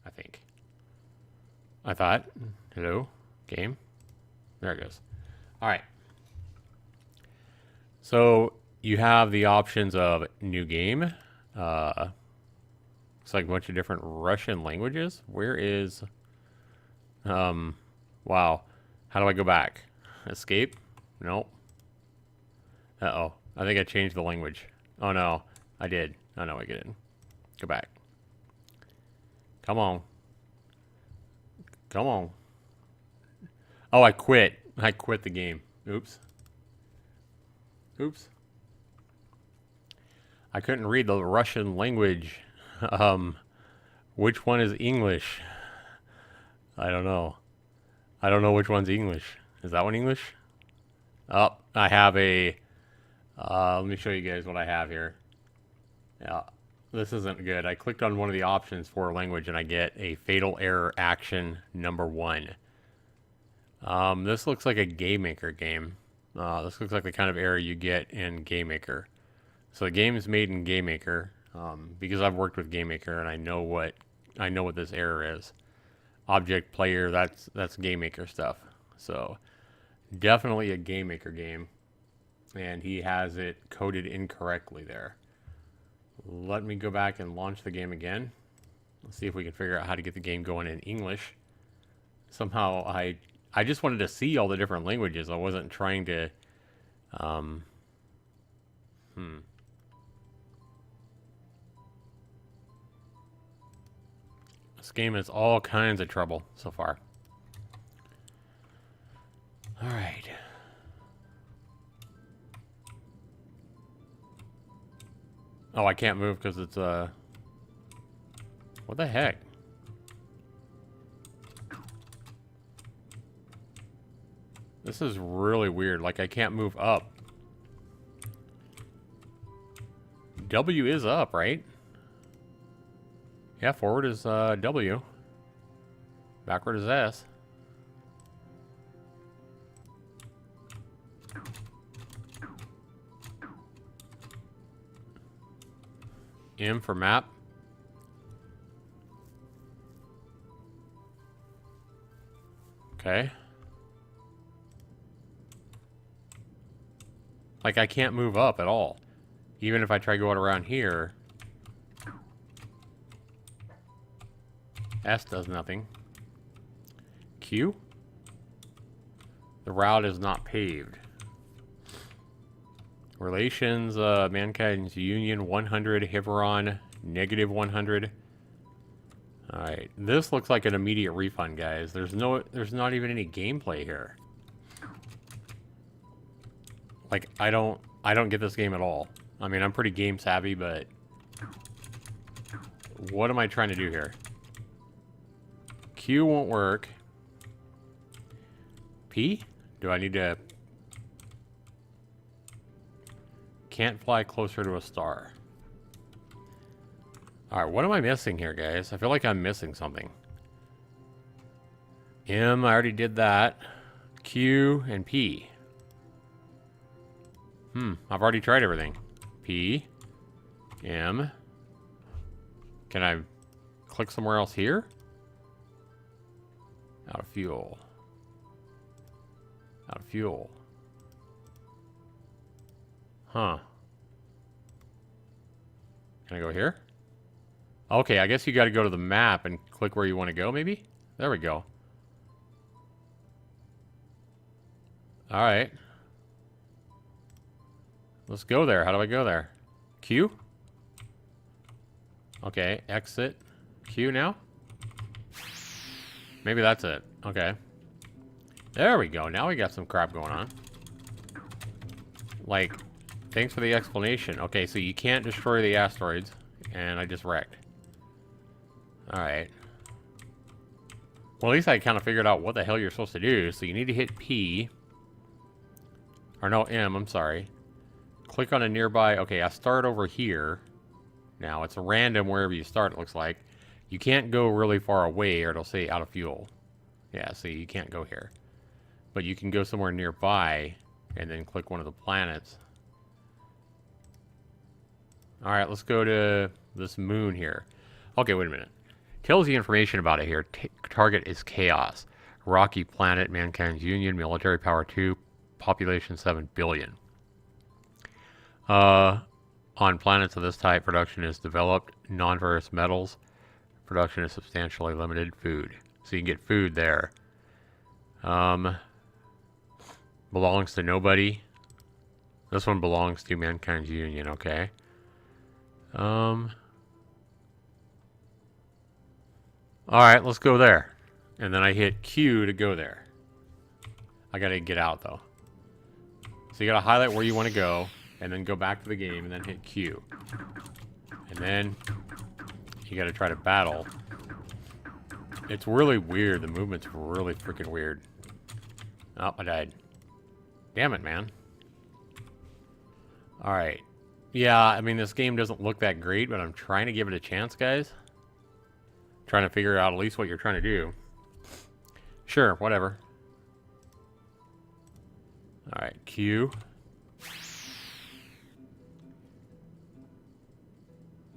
I think. I thought. Hello? Game? There it goes. All right. So you have the options of new game. It's like a bunch of different Russian languages. Where is... wow. How do I go back? Escape? Nope. Uh-oh. I think I changed the language. Oh, no. I did. Oh, no, I didn't. Go back. Come on. Come on. Oh, I quit. I quit the game. Oops. Oops. I couldn't read the Russian language. Which one is English? I don't know. I don't know which one's English. Is that one English? Oh, I have a... let me show you guys what I have here. Yeah, this isn't good. I clicked on one of the options for language and I get a fatal error action number 1. This looks like a GameMaker game. This looks like the kind of error you get in GameMaker. So the game is made in GameMaker because I've worked with GameMaker and I know what this error is. Object player, that's GameMaker stuff. So definitely a GameMaker game, and he has it coded incorrectly there. Let me go back and launch the game again. Let's see if we can figure out how to get the game going in English. Somehow I just wanted to see all the different languages. I wasn't trying to This game is all kinds of trouble so far. All right. Oh, I can't move because it's what the heck? This is really weird. Like, I can't move up. W is up, right? Yeah, forward is W. Backward is S. M for map. Okay. Like, I can't move up at all. Even if I try going around here. S does nothing. Q? The route is not paved. Relations, mankind's union 100, Hiveron negative 100. Alright, this looks like an immediate refund, guys. There's not even any gameplay here. Like, I don't get this game at all. I mean, I'm pretty game savvy, but what am I trying to do here? Q won't work. P? Do I need to... Can't fly closer to a star. Alright, what am I missing here, guys? I feel like I'm missing something. M, I already did that. Q and P. I've already tried everything. P. M. Can I click somewhere else here? Out of fuel. Out of fuel. Huh. Can I go here? Okay, I guess you got to go to the map and click where you want to go, maybe? There we go. Alright. Let's go there. How do I go there? Q? Okay, exit. Q now? Maybe that's it. Okay. There we go. Now we got some crap going on. Like, thanks for the explanation. Okay, so you can't destroy the asteroids. And I just wrecked. Alright. Well, at least I kind of figured out what the hell you're supposed to do. So you need to hit P. Or no, M, I'm sorry. Click on a nearby... Okay, I start over here. Now, it's random wherever you start, it looks like. You can't go really far away or it'll say out of fuel. Yeah, see, you can't go here. But you can go somewhere nearby and then click one of the planets. Alright, let's go to this moon here. Okay, wait a minute. Tells you information about it here. Target is chaos. Rocky planet, mankind's union, military power 2, population 7 billion. On planets of this type, production is developed. Non-ferrous metals. Production is substantially limited. Food. So you can get food there. Belongs to nobody. This one belongs to mankind's union, okay. Alright, let's go there. And then I hit Q to go there. I gotta get out, though. So you gotta highlight where you want to go, and then go back to the game, and then hit Q. And then you gotta try to battle. It's really weird. The movement's really freaking weird. Oh, I died. Damn it, man. Alright. Yeah, I mean, this game doesn't look that great, but I'm trying to give it a chance, guys. Trying to figure out at least what you're trying to do. Sure, whatever. Alright, Q.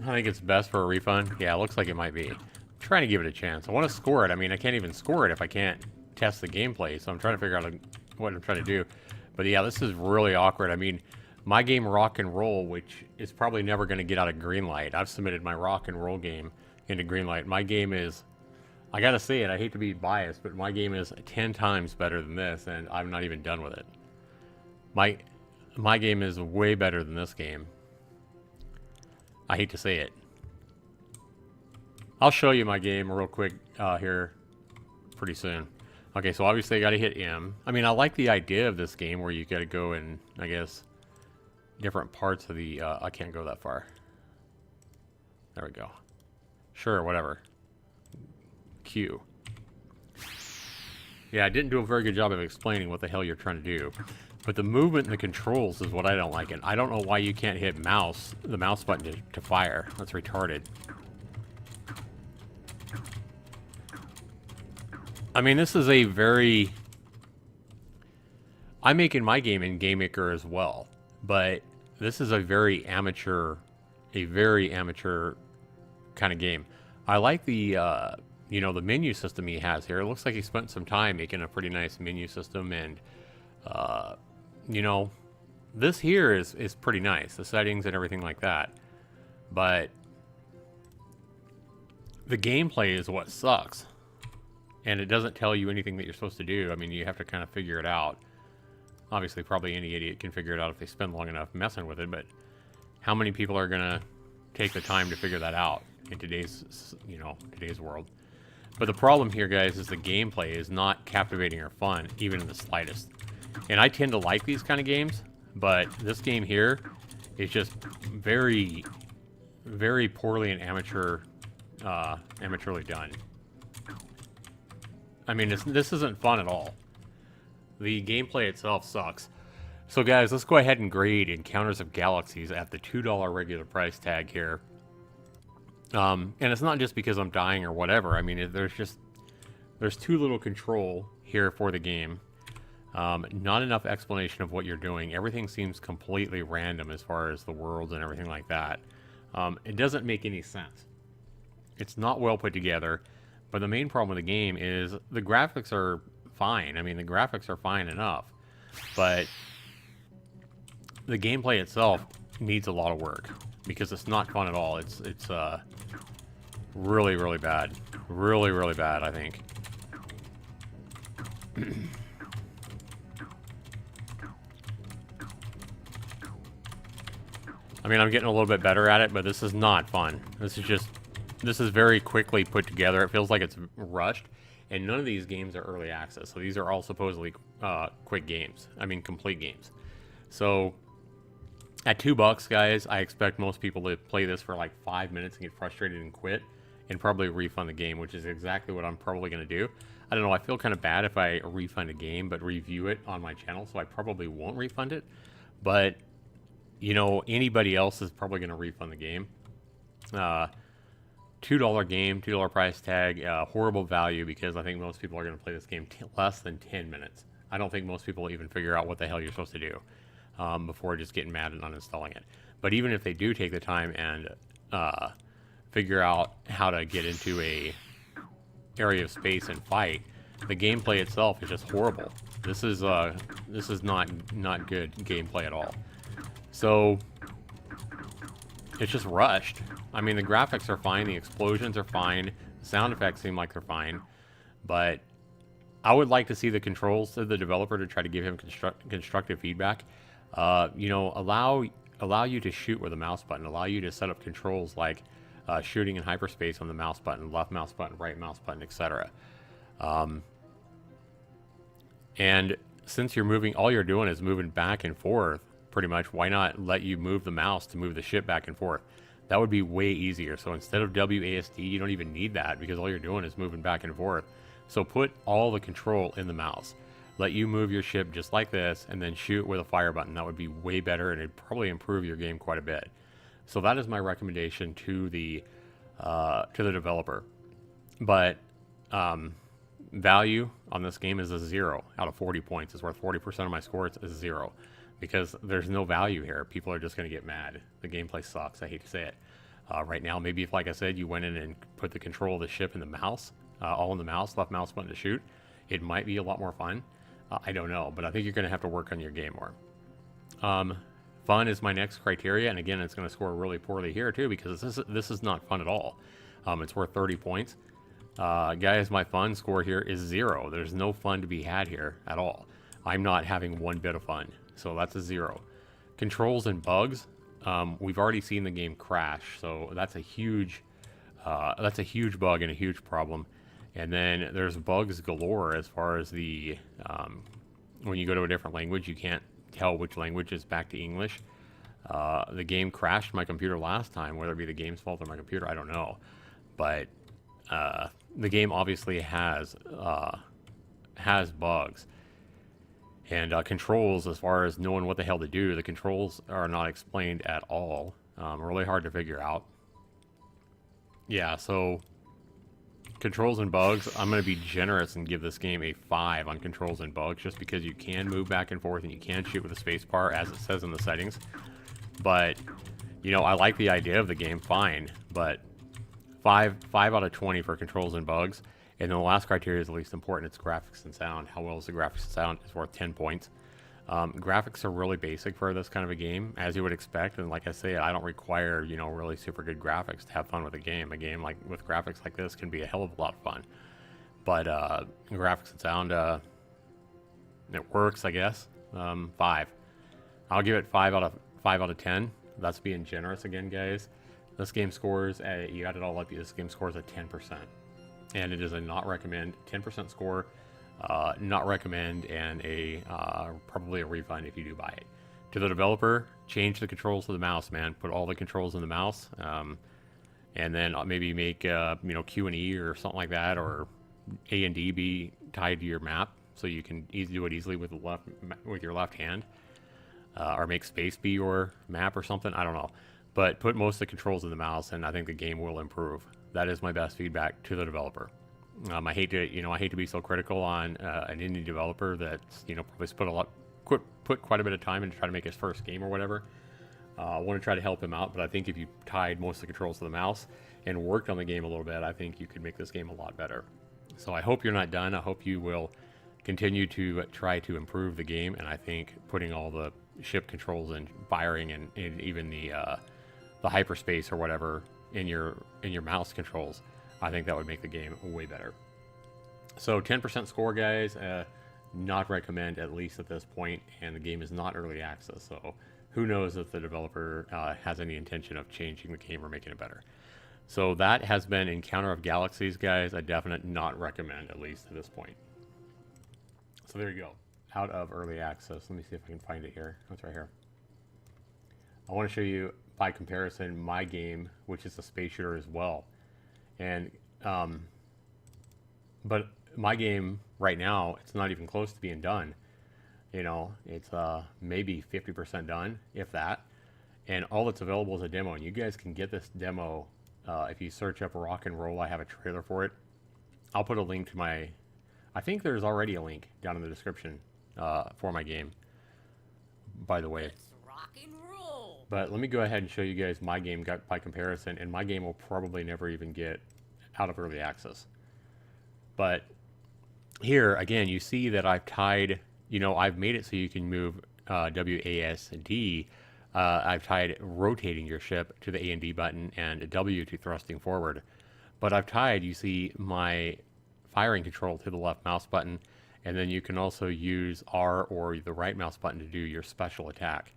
I think it's best for a refund. Yeah, it looks like it might be. I'm trying to give it a chance. I want to score it. I mean, I can't even score it if I can't test the gameplay, so I'm trying to figure out what I'm trying to do. But yeah, this is really awkward. I mean, my game Rock and Roll, which is probably never going to get out of Greenlight. I've submitted my Rock and Roll game into Greenlight. My game is, I gotta say it, I hate to be biased, but my game is 10 times better than this, and I'm not even done with it. My game is way better than this game. I hate to say it. I'll show you my game real quick here pretty soon. Okay, so obviously I gotta hit M. I mean, I like the idea of this game where you gotta go in, I guess, different parts of the, I can't go that far. There we go. Sure, whatever. Q. Yeah, I didn't do a very good job of explaining what the hell you're trying to do. But the movement and the controls is what I don't like. And I don't know why you can't hit the mouse button to fire. That's retarded. I mean, this is a very... I'm making my game in Game Maker as well. But this is a very amateur kind of game. I like the, you know, the menu system he has here. It looks like he spent some time making a pretty nice menu system, and, you know, this here is pretty nice. The settings and everything like that. But the gameplay is what sucks. And it doesn't tell you anything that you're supposed to do. I mean, you have to kind of figure it out. Obviously, probably any idiot can figure it out if they spend long enough messing with it, but how many people are going to take the time to figure that out in today's, you know, today's world? But the problem here, guys, is the gameplay is not captivating or fun, even in the slightest. And I tend to like these kind of games, but this game here is just very, very poorly and amateurly done. I mean, this isn't fun at all. The gameplay itself sucks. So guys, let's go ahead and grade Encounters of Galaxies at the $2 regular price tag here. And it's not just because I'm dying or whatever. I mean, there's too little control here for the game. Not enough explanation of what you're doing. Everything seems completely random as far as the worlds and everything like that. It doesn't make any sense. It's not well put together. But the main problem with the game is the graphics are fine. I mean, the graphics are fine enough. But the gameplay itself needs a lot of work because it's not fun at all. It's really, really bad. Really, really bad, I think. I mean, I'm getting a little bit better at it, but this is not fun. This is very quickly put together. It feels like it's rushed. And none of these games are early access. So these are all supposedly quick games. I mean, complete games. So at $2, guys, I expect most people to play this for like 5 minutes and get frustrated and quit. And probably refund the game, which is exactly what I'm probably going to do. I don't know, I feel kind of bad if I refund a game, but review it on my channel. So I probably won't refund it. But, you know, anybody else is probably going to refund the game. $2 game, $2 price tag, horrible value because I think most people are going to play this game less than 10 minutes. I don't think most people even figure out what the hell you're supposed to do before just getting mad and uninstalling it. But even if they do take the time and figure out how to get into a area of space and fight, the gameplay itself is just horrible. This is not good gameplay at all. So it's just rushed. I mean, the graphics are fine, the explosions are fine, the sound effects seem like they're fine, but I would like to see the controls of the developer to try to give him constructive feedback. You know, allow you to shoot with a mouse button, allow you to set up controls like shooting in hyperspace on the mouse button, left mouse button, right mouse button, etc. And since you're moving, all you're doing is moving back and forth, pretty much, why not let you move the mouse to move the ship back and forth? That would be way easier. So instead of WASD, you don't even need that because all you're doing is moving back and forth. So put all the control in the mouse. Let you move your ship just like this and then shoot with a fire button. That would be way better and it'd probably improve your game quite a bit. So that is my recommendation to the developer. But value on this game is a 0 out of 40 points. It's worth 40% of my score. It's a 0 because there's no value here. People are just going to get mad. The gameplay sucks. I hate to say it. Right now, maybe if, like I said, you went in and put the control of the ship in the mouse, all in the mouse, left mouse button to shoot, it might be a lot more fun. I don't know, but I think you're going to have to work on your game more. Fun is my next criteria, and again, it's going to score really poorly here too because this is not fun at all. It's worth 30 points. Guys, my fun score here is 0. There's no fun to be had here at all. I'm not having one bit of fun, so that's a 0. Controls and bugs. We've already seen the game crash, so that's a huge bug and a huge problem. And then there's bugs galore as far as the when you go to a different language, you can't tell which language is back to English. The game crashed my computer last time, whether it be the game's fault or my computer, I don't know. But the game obviously has bugs. And controls, as far as knowing what the hell to do, the controls are not explained at all. Really hard to figure out. Yeah, so controls and bugs, I'm going to be generous and give this game a 5 on controls and bugs, just because you can move back and forth and you can shoot with a space bar, as it says in the settings. But, you know, I like the idea of the game, fine, but 5 out of 20 for controls and bugs. And then the last criteria is the least important. It's graphics and sound. How well is the graphics and sound? Is worth 10 points. Graphics are really basic for this kind of a game, as you would expect. And like I say, I don't require, you know, really super good graphics to have fun with a game. A game like with graphics like this can be a hell of a lot of fun. But graphics and sound, it works, I guess. 5. I'll give it 5 out of 10. That's being generous again, guys. This game scores, you add it all up, this game scores a 10%. And it is a not recommend, 10% score, not recommend, and probably a refund if you do buy it. To the developer, change the controls to the mouse, man. Put all the controls in the mouse, and then maybe make you know, Q and E or something like that, or A and D be tied to your map, so you can do it easily with your left hand, or make space be your map or something. I don't know. But put most of the controls in the mouse, and I think the game will improve. That is my best feedback to the developer. I hate to be so critical on an indie developer that's, you know, probably put quite a bit of time into trying to make his first game or whatever. I want to try to help him out, but I think if you tied most of the controls to the mouse and worked on the game a little bit, I think you could make this game a lot better. So I hope you're not done. I hope you will continue to try to improve the game, and I think putting all the ship controls and firing and even the hyperspace or whatever in your mouse controls, I think that would make the game way better. So 10% score, guys. Not recommend, at least at this point, and the game is not early access, so who knows if the developer has any intention of changing the game or making it better. So that has been Encounter of Galaxies, guys. A definite not recommend, at least at this point. So there you go. Out of early access. Let me see if I can find it here. It's right here. I want to show you, by comparison, my game, which is a space shooter as well. And but my game right now, it's not even close to being done. You know, it's maybe 50% done, if that. And all that's available is a demo. And you guys can get this demo if you search up Rock and Roll. I have a trailer for it. I'll put a link to my... I think there's already a link down in the description for my game, by the way. Let's rock and roll. But let me go ahead and show you guys my game by comparison, and my game will probably never even get out of early access. But here, again, you see that I've tied, you know, I've made it so you can move WASD. I've tied rotating your ship to the A and D button and W to thrusting forward. But I've tied, you see, my firing control to the left mouse button, and then you can also use R or the right mouse button to do your special attack.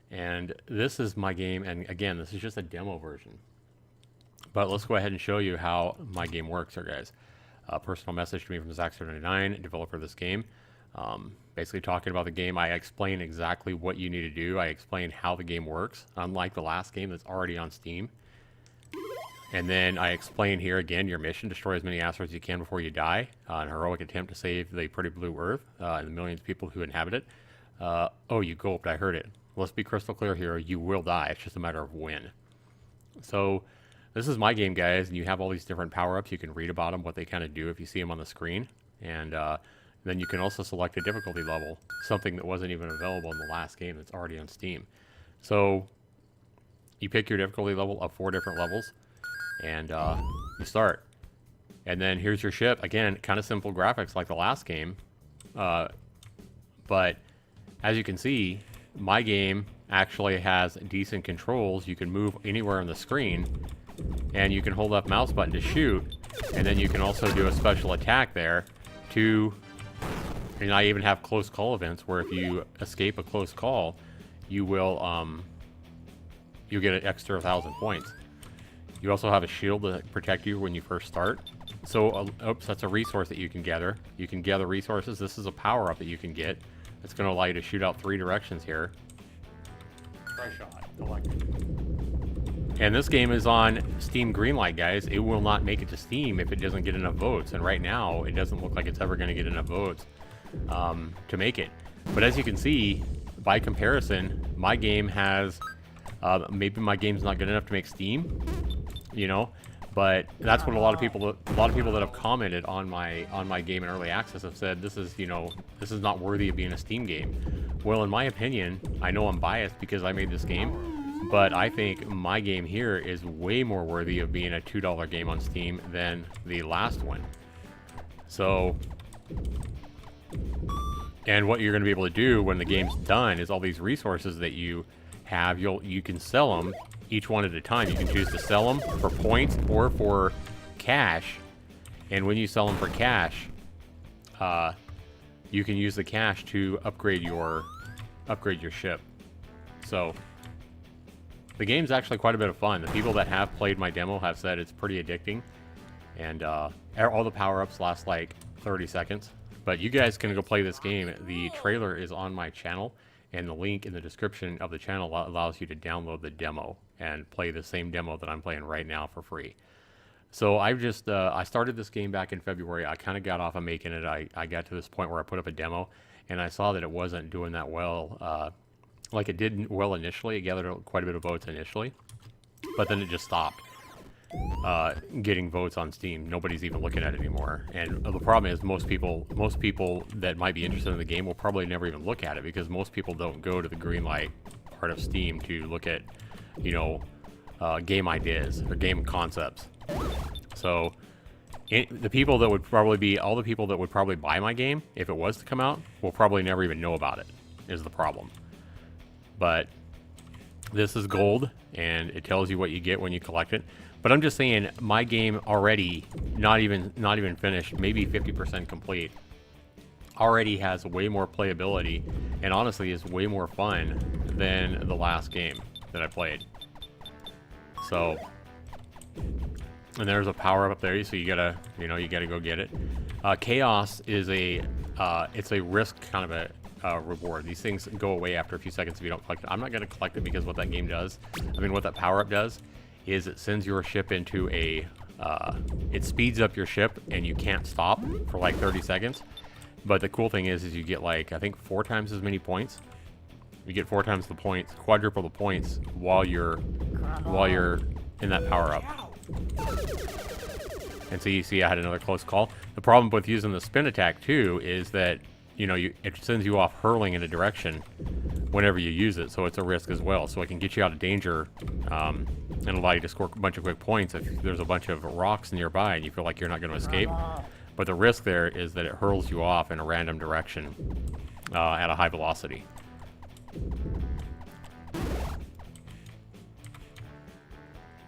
And this is my game, and again, this is just a demo version. But let's go ahead and show you how my game works here, guys. A personal message to me from Zaxtorian, developer of this game. Basically talking about the game. I explain exactly what you need to do. I explain how the game works, unlike the last game that's already on Steam. And then I explain here again, your mission: destroy as many asteroids as you can before you die. An heroic attempt to save the pretty blue Earth and the millions of people who inhabit it. Oh, you gulped, I heard it. Let's be crystal clear here. You will die. It's just a matter of when. So this is my game, guys, and you have all these different power-ups. You can read about them, what they kind of do if you see them on the screen. And then you can also select a difficulty level, something that wasn't even available in the last game that's already on Steam. So you pick your difficulty level of 4 different levels, and you start. And then here's your ship. Again, kind of simple graphics like the last game. But as you can see, my game actually has decent controls. You can move anywhere on the screen, and you can hold up mouse button to shoot, and then you can also do a special attack there to, and I even have close call events where if you escape a close call, you will you get an extra 1,000 points. You also have a shield to protect you when you first start. So oops, that's a resource that you can gather. You can gather resources. This is a power up that you can get. It's going to allow you to shoot out 3 directions here. Try shot. And this game is on Steam Greenlight, guys. It will not make it to Steam if it doesn't get enough votes. And right now, it doesn't look like it's ever going to get enough votes to make it. But as you can see, by comparison, my game has... maybe my game's not good enough to make Steam, you know, but that's what a lot of people that have commented on my game in early access have said. This is, you know, this is not worthy of being a Steam game. Well, in my opinion, I know I'm biased because I made this game, but I think my game here is way more worthy of being a $2 game on Steam than the last one. So, and what you're going to be able to do when the game's done is all these resources that you have, you can sell them each one at a time. You can choose to sell them for points or for cash, and when you sell them for cash, you can use the cash to upgrade your ship. So the game's actually quite a bit of fun. The people that have played my demo have said it's pretty addicting, and all the power-ups last like 30 seconds. But you guys can go play this game. The trailer is on my channel, and the link in the description of the channel allows you to download the demo and play the same demo that I'm playing right now for free. So I've just, I started this game back in February. I kind of got off of making it. I got to this point where I put up a demo, and I saw that it wasn't doing that well. Like it did well initially. It gathered quite a bit of votes initially, but then it just stopped getting votes on Steam. Nobody's even looking at it anymore. And the problem is most people that might be interested in the game will probably never even look at it, because most people don't go to the Greenlight part of Steam to look at, you know, game ideas or game concepts. So the people that would probably be, all the people that would probably buy my game if it was to come out will probably never even know about it, is the problem. But this is gold, and it tells you what you get when you collect it. But I'm just saying, my game already, not even finished, maybe 50% complete, already has way more playability, and honestly is way more fun than the last game that I played. So, and there's a power up there, so you gotta go get it. Chaos is it's a risk kind of a reward. These things go away after a few seconds if you don't collect it. I'm not gonna collect it because what that game does, what that power up does, is it sends your ship into a, it speeds up your ship and you can't stop for like 30 seconds. But the cool thing is you get like, I think 4 times as many points. You get 4 times the points, quadruple the points while you're in that power up. And so you see I had another close call. The problem with using the spin attack too is that you know, it sends you off hurling in a direction whenever you use it, so it's a risk as well. So it can get you out of danger and allow you to score a bunch of quick points if there's a bunch of rocks nearby and you feel like you're not going to escape. But the risk there is that it hurls you off in a random direction at a high velocity.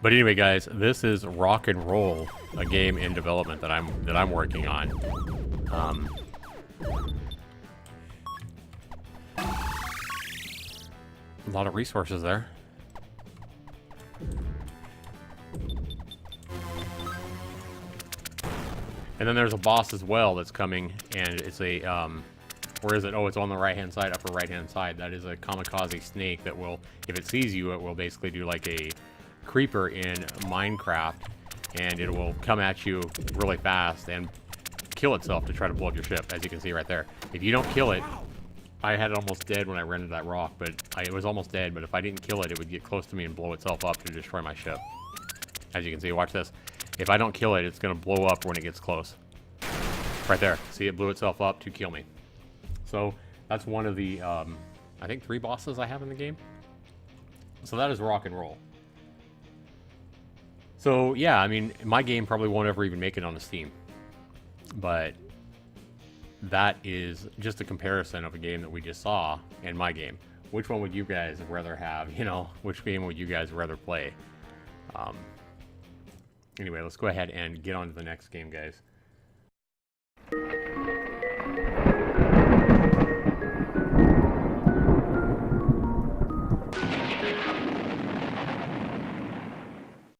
But anyway, guys, this is Rock and Roll, a game in development that I'm working on. A lot of resources there. And then there's a boss as well that's coming, and it's a, where is it? Oh, it's on the right-hand side, upper right-hand side. That is a kamikaze snake that will, if it sees you, it will basically do like a creeper in Minecraft, and it will come at you really fast and kill itself to try to blow up your ship, as you can see right there. If you don't kill it, I had it almost dead when I ran into that rock, but it was almost dead, but if I didn't kill it, it would get close to me and blow itself up to destroy my ship. As you can see, watch this. If I don't kill it, it's going to blow up when it gets close. Right there. See, it blew itself up to kill me. So, that's one of the, I think 3 bosses I have in the game. So that is Rock and Roll. So, yeah, I mean, my game probably won't ever even make it on Steam. But that is just a comparison of a game that we just saw and my game. Which one would you guys rather have? You know, which game would you guys rather play? Anyway, let's go ahead and get on to the next game, guys.